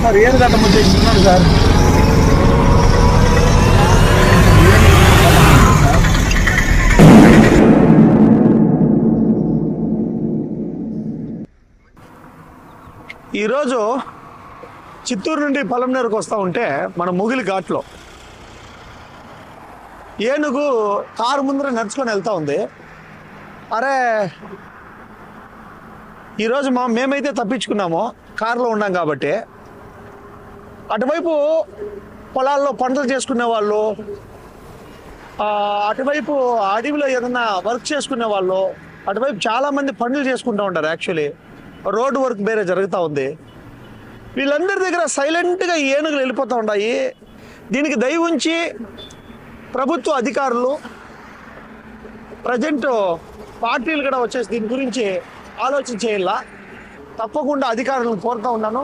Sir ఏను గట్ట ముద్ద ఇస్తున్నాను సార్. ఈరోజు చిత్తూరు నుండి పలంనేరుకు వస్తూ ఉంటే మన ముగిలి ఘాట్లో ఏనుగు కారు ముందర నడుచుకొని వెళ్తూ ఉంది. అరే ఈరోజు మేమైతే తప్పించుకున్నాము, కారులో ఉన్నాం కాబట్టి. అటువైపు పొలాల్లో పంటలు చేసుకునే వాళ్ళు, అటువైపు అడవిలో ఏదన్నా వర్క్ చేసుకునే వాళ్ళు, అటువైపు చాలామంది పనులు చేసుకుంటూ ఉంటారు. యాక్చువల్లీ రోడ్డు వర్క్ వేరే జరుగుతూ ఉంది. వీళ్ళందరి దగ్గర సైలెంట్గా ఏనుగులు వెళ్ళిపోతూ ఉన్నాయి. దీనికి దయ ఉంచి ప్రభుత్వ అధికారులు, ప్రజెంట్ పార్టీలు కూడా వచ్చేసి దీని గురించి ఆలోచన చేయాల. తప్పకుండా అధికారులను కోరుతూ ఉన్నాను.